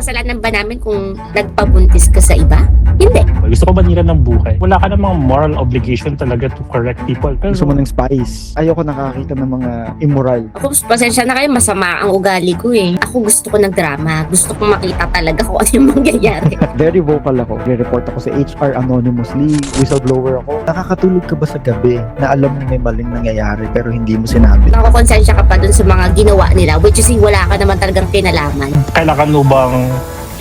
kasalanan ba namin kung nagpabuntis ka sa iba? Hindi. Gusto ko banira ng buhay. Wala ka namang moral obligation talaga to correct people. Pero Gusto mo ng spice. Ayoko nakakita ng mga immoral. Ako, pasensya na kayo, masama ang ugali ko eh. Ako gusto ko ng drama. Gusto ko makita talaga kung ano yung mangyayari. Very vocal ako. Re-report ako sa HR anonymously. Whistleblower ako. Nakakatulog ka ba sa gabi na alam mo may maling nangyayari pero hindi mo sinabi? Nakakonsensya ka pa dun sa mga ginawa nila, which is wala ka naman talagang kinalaman. kailangan mo bang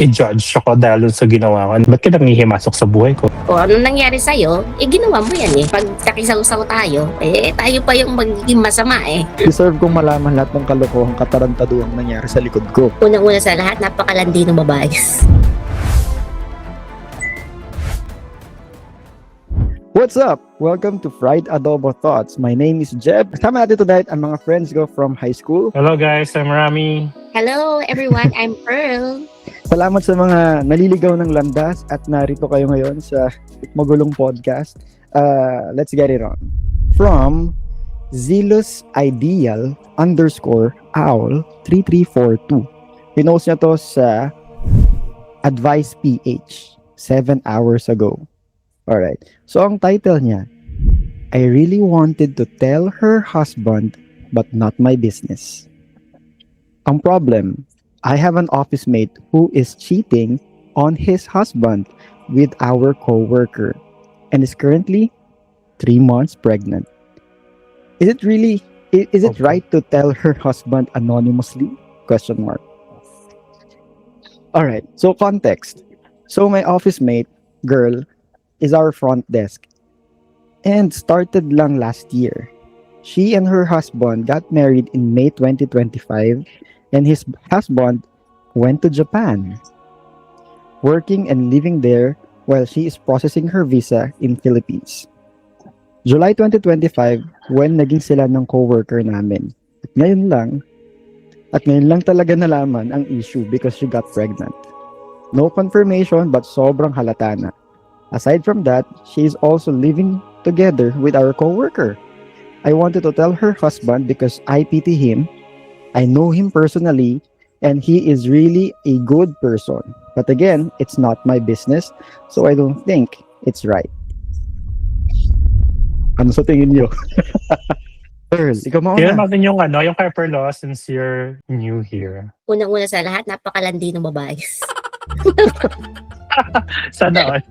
i-judge ako dahil sa ginawa ko? Ba't ka nangihimasok sa buhay ko? O ano nangyari sa'yo, ginawa mo yan eh. Pag nakisaw-saw tayo, tayo pa yung magiging masama eh. Deserve kong malaman lahat ng kalokohang katarantaduang nangyari sa likod ko. Unang-una sa lahat, napakalandi ng babae. What's up? Welcome to Fried Adobo Thoughts. My name is Jeb. Kasama natin tonight ang mga friends ko from high school. Hello guys, I'm Rami. Hello everyone, I'm Pearl. Salamat sa mga naliligaw ng landas at narito kayo ngayon sa magulong podcast. Let's get it on. From Zealous Ideal _owl 3342. Pinost niya to sa Advice PH 7 hours ago. Alright. So ang title niya, I really wanted to tell her husband but not my business. Ang problem, I have an office mate who is cheating on his husband with our coworker and is currently 3 months pregnant. Is it right to tell her husband anonymously? Question mark. Alright, so context. So my office mate, girl, is our front desk and started lang last year. She and her husband got married in May 2025 and his husband went to Japan, working and living there while she is processing her visa in Philippines. July 2025 when naging sila ng coworker namin. At ngayon lang talaga nalaman ang issue because she got pregnant. No confirmation but sobrang halata na. Aside from that, she is also living together with our coworker. I wanted to tell her husband because I pity him. I know him personally and he is really a good person. But again, it's not my business, so I don't think it's right. Ano sa tingin niyo? Pearl, ikaw Kaya mauna. natin yung kay Perlo since you're new here. Unang-una sa lahat, napakalandi ng babae. Sana all.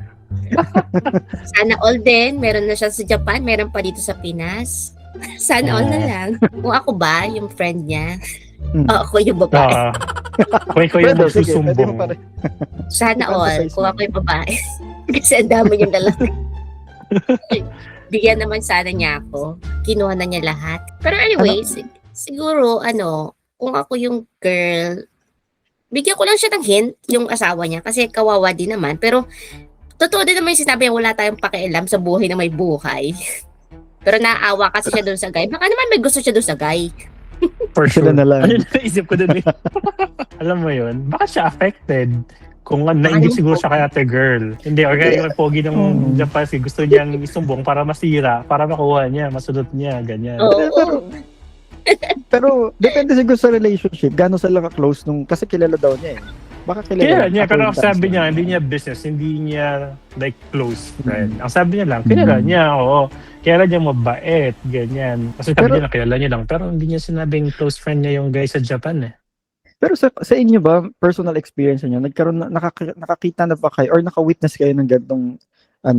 Sana all din, meron na siya sa Japan, meron pa dito sa Pinas. Sana all na lang. Kung ako ba, yung friend niya, o ako yung babae. Kung ikaw yung Pwede, sige, pwede mo magsusumbong. pa rin. Sana all, Emphasize kung mo. ako yung babae. Kasi ang dami yung lalaki. Bigyan naman sana niya ako. Kinuha na niya lahat. Pero anyways, siguro, kung ako yung girl, bigyan ko lang siya ng hint, yung asawa niya. Kasi kawawa din naman. Pero, totoo din naman yung sinabi niya, wala tayong pakialam sa buhay na may buhay. Pero naawa kasi siya doon sa guy. Baka naman may gusto siya doon sa guy. For sure. Sila na lang. Ano naisip ko dun eh. Alam mo yun, baka siya affected. Kung nainggit siguro siya kay ate girl. Hindi, or kaya yung pogi ng Japan, gusto niyang isumbong para masira, para makuha niya, masunod niya, ganyan. Oo. Pero depende siguro sa relationship, gaano sila ka-close nung kasi kilala daw niya eh. Baka kilala. Kaya niya, pero ang acquaintance sabi lang. niya, hindi niya business, hindi niya like close friend. Ang sabi niya lang, kilala niya, oo. Kilala niya mabait, ganyan. Kasi sabi niya, kilala niya lang, pero hindi niya sinabing close friend niya yung guy sa Japan eh. Pero sa inyo ba, personal experience niyo, nakakita na ba kayo or naka-witness kayo ng ganitong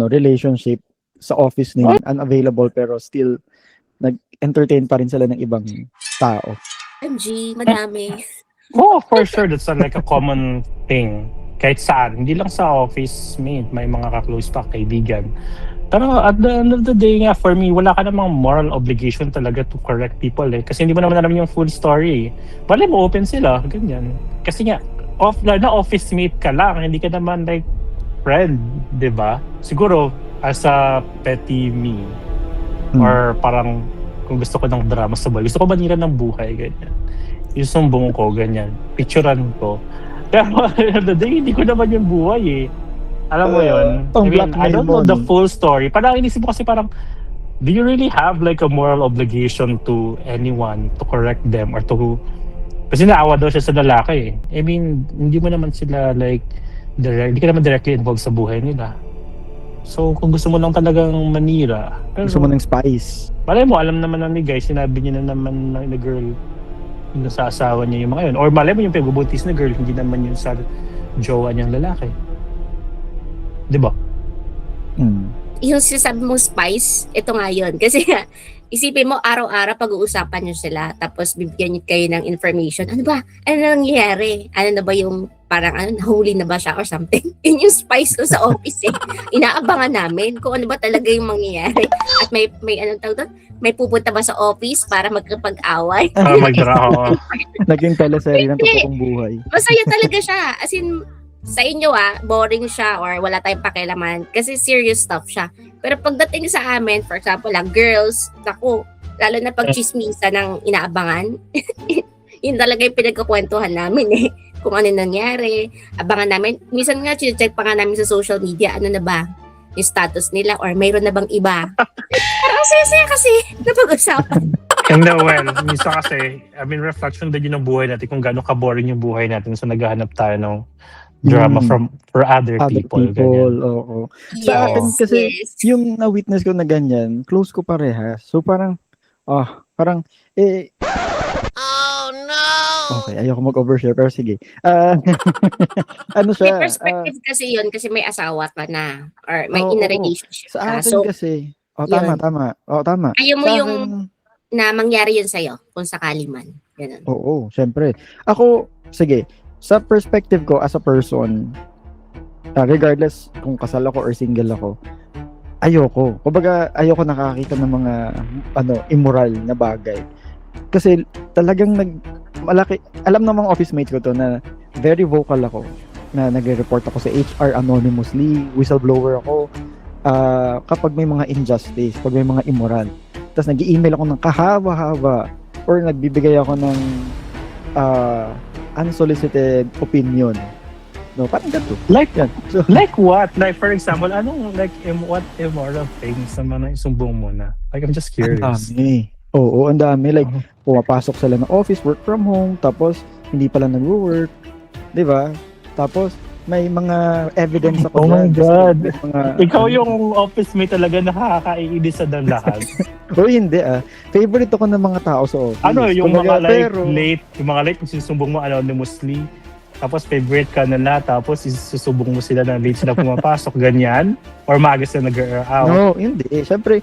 relationship sa office ninyo, unavailable pero still nag-entertain pa rin sila ng ibang tao? MG, madami. Oh, for sure, that's like a common thing. Kahit saan, hindi lang sa office mate, may mga ka-close pa, kaibigan. Pero at the end of the day nga, for me, wala ka namang moral obligation talaga to correct people eh. Kasi hindi mo naman alam yung full story eh. Bale mo open sila, ganyan. Kasi nga, office mate ka lang, hindi ka naman like friend, di ba? Siguro, as a petty me, or parang kung gusto ko ng drama sa buhay, gusto ko banira ng buhay, ganyan. Yung sumbong ko, ganyan. Picturean ko. Pero at the end of the day, hindi ko naman yung buhay eh. Alam mo yun? I don't know the full story. Parang inisip ko kasi parang, do you really have like a moral obligation to anyone to correct them or to Kasi naawa daw siya sa lalaki eh. I mean, hindi mo naman sila like, hindi ka naman directly involved sa buhay nila. So, kung gusto mo lang talagang manira, pero Gusto mo ng spice. malay mo, alam naman ni guy, sinabi niya na naman na girl yung sa asawa niya yung mga yun. Or malay mo yung pagbubuntis na girl, hindi naman yun sa jowa niyang lalaki. Di ba? Yung sinasabi mong spice, ito nga yun. Kasi isipin mo, araw-araw pag-uusapan nyo sila, tapos bibigyan nyo kayo ng information. Ano ba? Ano na nangyayari? Ano na ba yung parang nahuli na ba siya or something? Yun yung spice ko sa office eh. Inaabangan namin kung ano ba talaga yung mangyayari. At may anong tawag doon? May pupunta ba sa office para magkapag-away? Magdraho. Naging teleserye ng totoong buhay. Masaya talaga siya. As in, sa inyo boring siya or wala tayong pakialaman kasi serious stuff siya. Pero pagdating sa amin, for example girls, naku, lalo na pag chismisa ng inaabangan, yun talaga yung pinagkukwentuhan namin eh. Kung ano nangyari, abangan namin. Minsan nga, check pa nga namin sa social media, ano na ba yung status nila or mayroon na bang iba. Parang saya-saya kasi napag-usapan. And well, minsan kasi, I mean, reflection din yun ng buhay natin kung gaano ka-boring yung buhay natin so naghahanap tayo ng drama for other people. Ganyan. Oo. Sa akin kasi, yung na-witness ko na ganyan, close ko parehas. So parang, oh no! Okay, ayoko mag-overshare, pero sige. Ano siya? May perspective kasi yun kasi may asawa ka na or may in a relationship sa ka. akin So, kasi, tama. ayaw mo Sa yung akin, na mangyari yun sa'yo kung sakali man. Ganun. oo, syempre. Ako, sige, sa perspective ko as a person, regardless kung kasal ako or single ako, ayoko. Kumbaga, ayoko nakakita ng mga immoral na bagay. Kasi talagang alam ng mga office mates ko to na very vocal ako na nagre-report ako sa HR anonymously, whistleblower ako kapag may mga injustice, pag may mga immoral. Tapos nag-email ako ng kahaba-haba or nagbibigay ako ng unsolicited opinion. No, parang gato. Like, yan. So, like what? Like, for example, anong, like, what immoral things naman na isumbong mo na? Like, I'm just curious. ang dami. Oo, ang dami. Like, pumapasok sila ng office, work from home, tapos hindi pala nag-work. Diba? Tapos, may mga evidence ako. Oh my God. Mga, Ikaw yung office mate talaga nakakaiinis sa lahat. o hindi Favorite ako ng mga tao sa office. Ano, yung Kumbaga, mga yung mga late, sinusumbong mo anonymously, tapos favorite ka na tapos isusubong mo sila na late sila pumapasok, ganyan? Or maaga sila nag-out? No, hindi. Siyempre,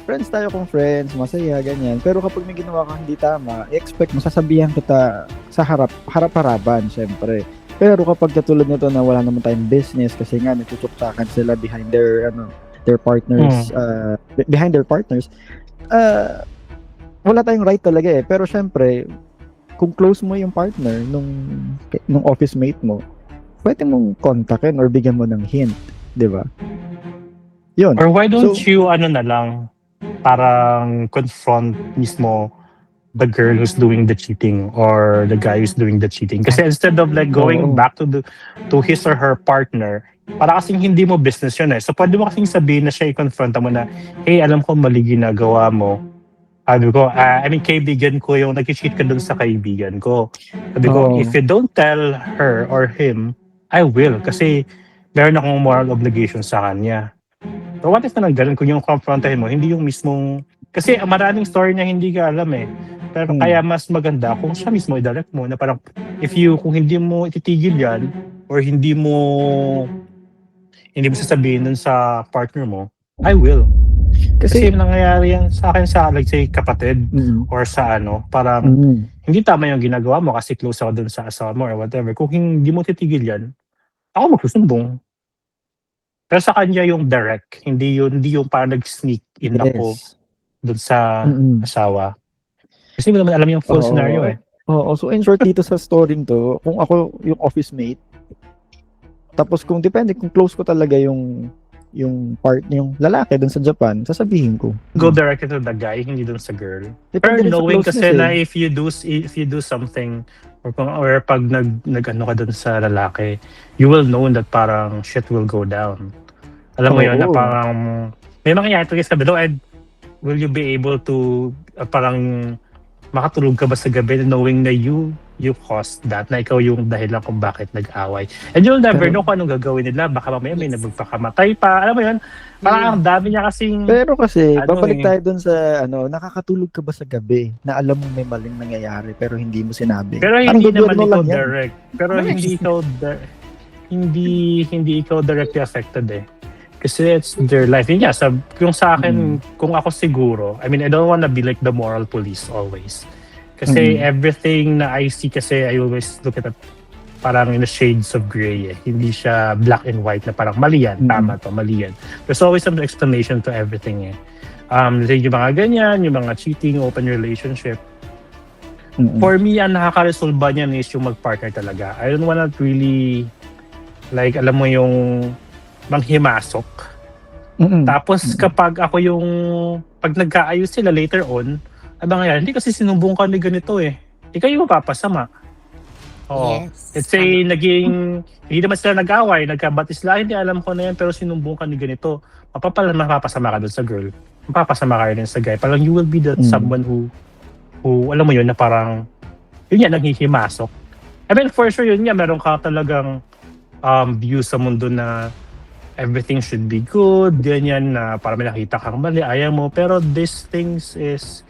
friends tayo kung friends, masaya, ganyan. Pero kapag may ginawa kang hindi tama, expect mo, sasabihan kita sa harap-harapan, siyempre. Pero kapag katulad nito na wala naman tayong business kasi nga nagtutuksakan sila behind their partners, behind their partners, wala tayong right talaga eh. Pero syempre, kung close mo yung partner nung office mate mo, pwede mong kontakin or bigyan mo ng hint, 'di ba? Yun. Or why don't you na lang parang confront mismo the girl who's doing the cheating or the guy who's doing the cheating. Kasi instead of like going back to his or her partner, para kasing hindi mo business yun eh. So pwede mo kasing sabihin na siya i-confront mo na, hey, alam ko mali ginagawa mo. Sabi ko, kaibigan ko yung nag-cheat ka dun sa kaibigan ko. Sabi ko, if you don't tell her or him, I will. Kasi meron akong moral obligation sa kanya. So what if na nagdalan kung yung confrontahin mo, hindi yung mismong... Kasi maraming story na hindi ka alam eh. Pero kaya mas maganda kung siya mismo i-direct mo na parang kung hindi mo ititigil yan or hindi mo sasabihin dun sa partner mo, I will. Kasi nangyayari yan sa akin sa like say kapatid or sa parang hindi tama yung ginagawa mo kasi close ako dun sa asawa mo or whatever. Kung hindi mo titigil yan, ako magsusumbong. Pero sa kanya yung direct, hindi yung parang nag-sneak in ako dun sa asawa. Kasi hindi mo naman alam yung full scenario eh. Oo, so in short dito sa story to, kung ako yung office mate, tapos kung depende, kung close ko talaga yung lalaki dun sa Japan, sasabihin ko. Go directly to the guy, hindi dun sa girl. Depende Pero knowing kasi na eh. if you do something or pag nag-ano ka dun sa lalaki, you will know that parang shit will go down. Alam mo yun na parang may mangyayari talaga sa below and will you be able to parang makatulog ka ba sa gabi knowing na you caused that, na ikaw yung dahilan kung bakit nag-away. And you'll never Pero- know kung anong gagawin nila. Baka mamaya may nagpakamatay pa. Alam mo yun? Parang ang dami niya kasing... Pero kasi, Ano babalik eh. tayo dun sa, nakakatulog ka ba sa gabi na alam mo may maling nangyayari pero hindi mo sinabi? Pero Parang hindi naman gobyerno ikaw lang yan. direct. Pero hindi ikaw directly affected eh. Kasi it's their life. Yun nga, yung sa akin, kung ako siguro, I mean, I don't wanna be like the moral police always. Kasi everything na I see kasi, I always look at it parang in the shades of gray eh. Hindi siya black and white na parang mali yan, tama to, mali yan. There's always some explanation to everything eh. Yung mga ganyan, yung mga cheating, open relationship. For me, ang nakaka-resolve niyan is yung mag-partner talaga. I don't wanna really, like, alam mo yung manghimasok. Tapos kapag ako pag nagkaayos sila later on, hindi kasi sinumbong ka ni ganito eh. Ikaw yung mapapasama. Oo. Yes. Let's say, hindi naman sila nag-away, nagkabatis lang, hindi alam ko na yan, pero sinumbong ka ni ganito. Mapapasama ka dun sa girl. Mapapasama ka rin sa guy. Parang you will be the someone who, alam mo yun, na parang, yun yan, nanghihimasok. I mean, for sure, yun nga, meron ka talagang view sa mundo na everything should be good, ganyan, na para may nakita kang mali, ayaw mo. Pero these things is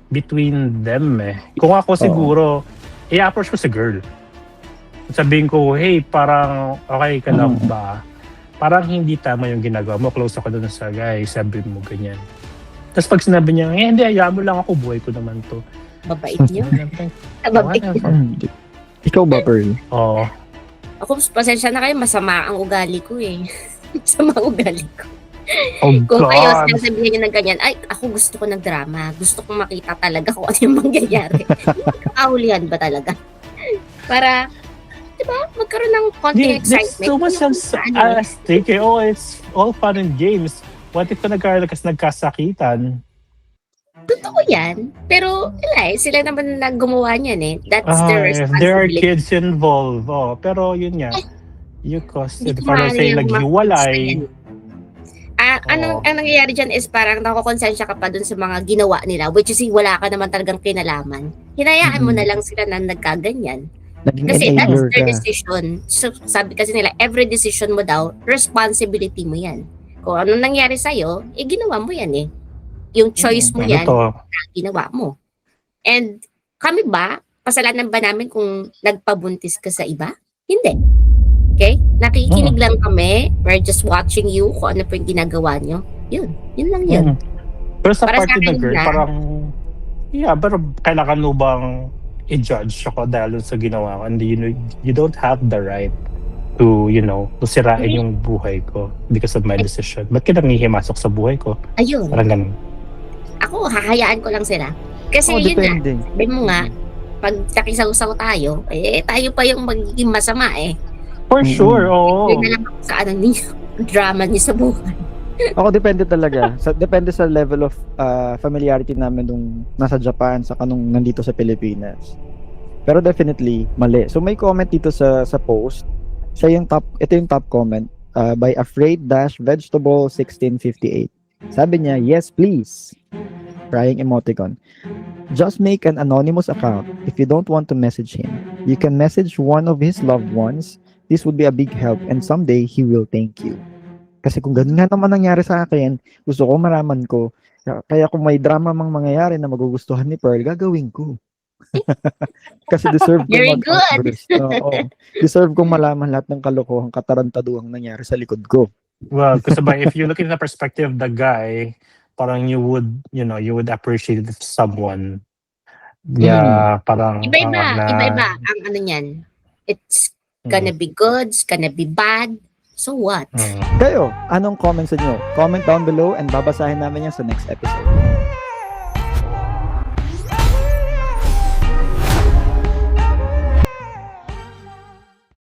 between them eh. Kung ako siguro, i-approach ko sa girl. Sabihin ko, hey, parang okay ka lang ba? Parang hindi tama yung ginagawa mo. Close ako dun sa guy, sabi mo ganyan. Tapos pag sinabi niya, hindi, ayaw mo lang ako, buhay ko naman to. Babait niyo. Babait niyo. Ikaw ba, Pearl? Oo. Ako, pasensya na kayo, masama ang ugali ko eh. Masama ang ugali ko. Oh Kung kayo God! sinasabihin niyo ng ganyan, ay, ako gusto ko ng drama. Gusto kong makita talaga kung ano yung mangyayari. Kahulihan ba talaga? Para, di ba, magkaroon ng konting There's excitement. so much at stake eh. Oh, it's all fun and games. What if nagkasakitan? Totoo yan. Pero, wala eh. Sila naman na gumawa niyan eh. That's their If there are responsibility. kids involved. Oh, pero yun nga. You caused it. Hindi ko Parang maaari say, yung naghiwalay. Ang nangyayari dyan is parang nakukonsensya ka pa dun sa mga ginawa nila, which is wala ka naman talagang kinalaman. Hinayaan mo na lang sila na nagkaganyan. Naging Kasi that's enabler their ka. decision. So, sabi kasi nila, every decision mo daw, responsibility mo yan. Kung ano nangyari sa'yo, ginawa mo yan eh. Yung choice mo yan, Ano to? ginawa mo. And kami ba, pasalanan ba namin kung nagpabuntis ka sa iba? Hindi. Okay? Nakikinig lang kami. We're just watching you kung ano po yung ginagawa nyo. Yun lang yun. Pero sa Para sa party akin ng girl, lang. parang, pero kailangan mo bang i-judge ako dahil sa ginawa ko? And you don't have the right to, to sirain yung buhay ko because of my decision. Ba't ka nangihimasok sa buhay ko? Ayun. Parang ganun. Ako, hahayaan ko lang sila. Kasi yun nga, Depende. sabi mo nga, pag nakisaw-saw tayo, tayo pa yung magiging masama eh. For sure, oo. Yun na lang ako sa ninyo, drama niyo sa buhay. Ako depende talaga. Depende sa level of familiarity namin nung nasa Japan saka nung nandito sa Pilipinas. Pero definitely mali. So may comment dito sa post. Ito yung top comment by afraid-vegetable 1658. Sabi niya, "Yes, please." Crying emoticon. Just make an anonymous account if you don't want to message him. You can message one of his loved ones. This would be a big help and someday he will thank you. Kasi kung ganun nga naman nangyari sa akin, gusto ko maraman ko. Kaya kung may drama mang mangyayari na magugustuhan ni Pearl, gagawin ko. Kasi deserve ko Very good. mag-outburst. Oo. Deserve kong malaman lahat ng kalokohang katarantaduhang nangyari sa likod ko. Well, kasi if you look in the perspective of the guy, parang you would appreciate if someone, parang Iba-iba ang ano niyan. It's gonna be good, it's gonna be bad. So what? Kayo, anong comments niyo? Comment down below and babasahin namin yan sa next episode.